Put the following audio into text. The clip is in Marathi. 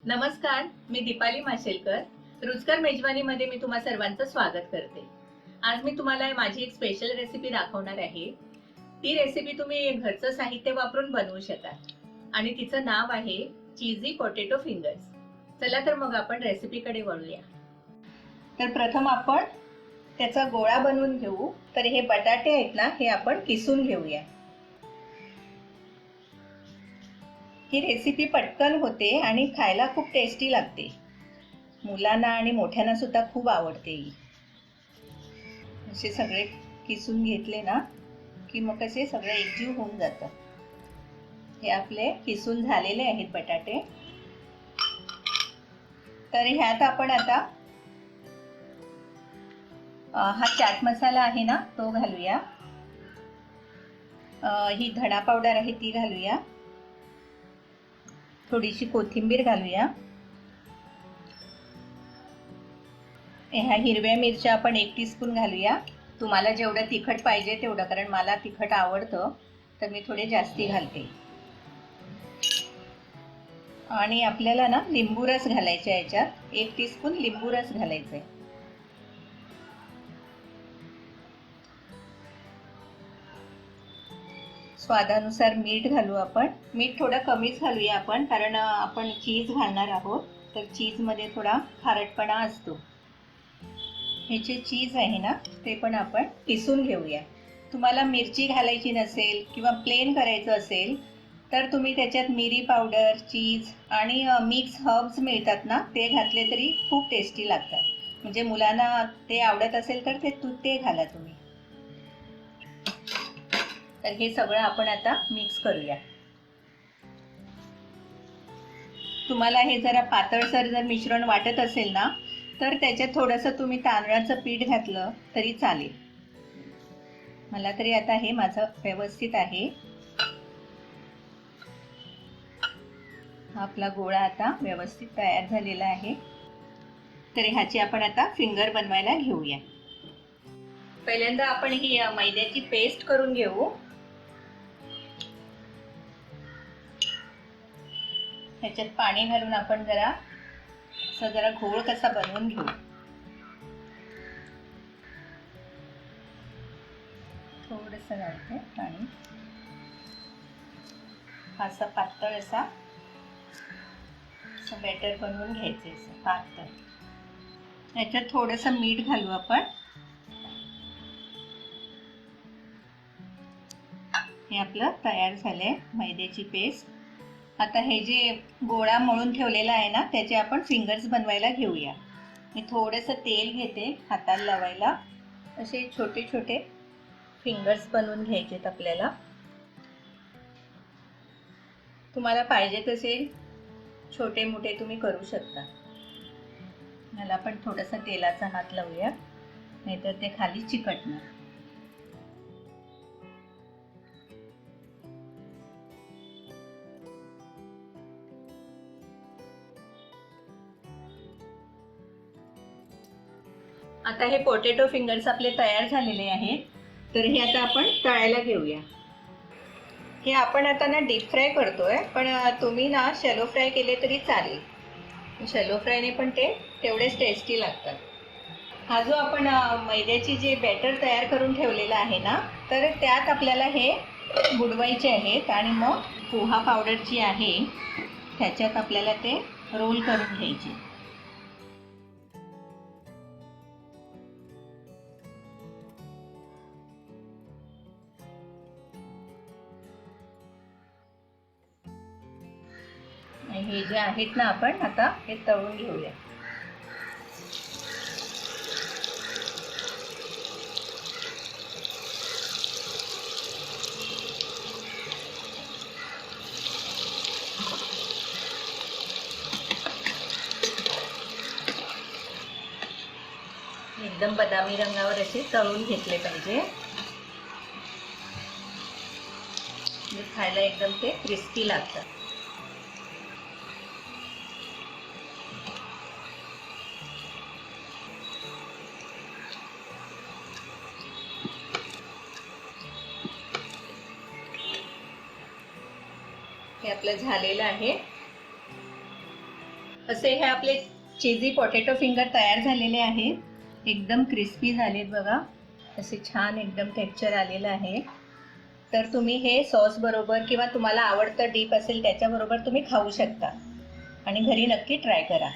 नमस्कार, मी दीपाली माशेलकर. रुचकर मेजवानीमध्ये मी तुम्हा सर्वांचं स्वागत करते. आज मी तुम्हाला माझी एक स्पेशल रेसिपी दाखवणार आहे. ती रेसिपी तुम्ही घरचं साहित्य वापरून बनवू शकाल आणि तिचं नाव आहे चीझी पोटॅटो फिंगर्स. चला तर मग आपण रेसिपीकडे वळूया. तर प्रथम आपण त्याचा गोळा बनवून घेऊ. तर हे बटाटे आहेत ना, हे आपण किसून घेऊया. ही रेसिपी पटकन होते आणि खायला खूप टेस्टी लागते. मुलांना आणि मोठ्यांना सुद्धा खूप आवडते. असे सगळे किसून घेतले ना की मग असे सगळे एकजीव होऊन जातं. हे आपले किसून झालेले आहेत बटाटे. तर ह्यात आपण आता हा चाट मसाला आहे ना तो घालूया. ही धणा पावडर आहे ती घालूया. थोडीशी कोथिंबीर घालूया. ह्या हिरव्या मिरच्या आपण 1 टीस्पून घालूया. तुम्हाला जेवढं तिखट पाहिजे तेवढं, कारण मला तिखट आवडतं तर मी थोडे जास्ती घालते. आणि आपल्याला ना लिंबू रस घालायचा आहे याच्यात. 1 टीस्पून लिंबू रस घालायचा आहे. स्वादानुसार मीठ घालू आपण. मीठ थोडं कमीच घालूया आपण, कारण आपण चीज घालणार आहोत तर चीजमध्ये थोडा खारटपणा असतो. हे जे चीज आहे ना ते पण आपण किसून घेऊया. तुम्हाला मिरची घालायची नसेल किंवा प्लेन करायचं असेल तर तुम्ही त्याच्यात मिरी पावडर, चीज आणि मिक्स हर्ब्स मिळतात ना ते घातले तरी खूप टेस्टी लागतात. म्हणजे मुलांना ते आवडत असेल तर ते घाला तुम्ही. तर हे सगळं आपण आता मिक्स करूया. तुम्हाला हे जरा पातळसर जर मिश्रण वाटत असेल ना तर त्याच्यात थोडंसं तुम्ही तांदळाचं पीठ घातलं तरी चालेल. मला तरी आता हे माझं व्यवस्थित आहे. हा आपला गोळा आता व्यवस्थित तयार झालेला आहे. तर ह्याची आपण आता फिंगर बनवायला घेऊया. पहिल्यांदा आपण ही मैद्याची पेस्ट करून घेऊ. ह्याच्यात पाणी घालून आपण जरा घोळ कसा बनवून घेऊ. थोडंसं घालते पाणी. असं पातळ असं बॅटर बनवून घ्यायचे असं पातळ. ह्याच्यात थोडंसं मीठ घालू आपण. हे आपलं तयार झालंय मैद्याची पेस्ट. आता हे जे गोळा मळून ठेवलेला आहे ना त्याचे आपण फिंगर्स बनवायला घेऊया. मी थोडंसं तेल घेते हाताला लावायला. असे छोटे छोटे फिंगर्स बनवून घ्यायचेत आपल्याला. तुम्हाला पाहिजे तसे छोटे मोठे तुम्ही करू शकता. मला पण थोडंसं तेलाचा हात लावूया, नाहीतर ते खाली चिकटणार. आता हे पोटॅटो फिंगर्स आपले तयार झालेले आहेत. तर हे आता आपण तळायला घेऊया. हे आपण आता ना डीप फ्राय करतोय, पण तुम्ही ना शॅलो फ्राय केले तरी चालेल. शॅलो फ्रायने पण ते तेवढेच टेस्टी लागतात. हा जो आपण मैद्याची जे बॅटर तयार करून ठेवलेला आहे ना तर त्यात आपल्याला हे बुडवायचे आहेत आणि मग पोहा पावडर जी आहे त्याच्यात आपल्याला ते रोल करून घ्यायचे. हे जे आहेत ना आपण आता हे तळून घेऊया. एकदम बदामी रंगावर असे तळून घेतले पाहिजे. खायला एकदम ते क्रिस्पी लागतात. हे आपलं झालेलं आहे. असे हे आपले चीजी पोटॅटो फिंगर तयार झालेले आहेत. एकदम क्रिस्पी झालेत बघा. असे छान एकदम टेक्स्चर आलेलं आहे. तर तुम्ही हे सॉस बरोबर किंवा तुम्हाला आवडतं डीप असेल त्याच्याबरोबर तुम्ही खाऊ शकता आणि घरी नक्की ट्राय करा.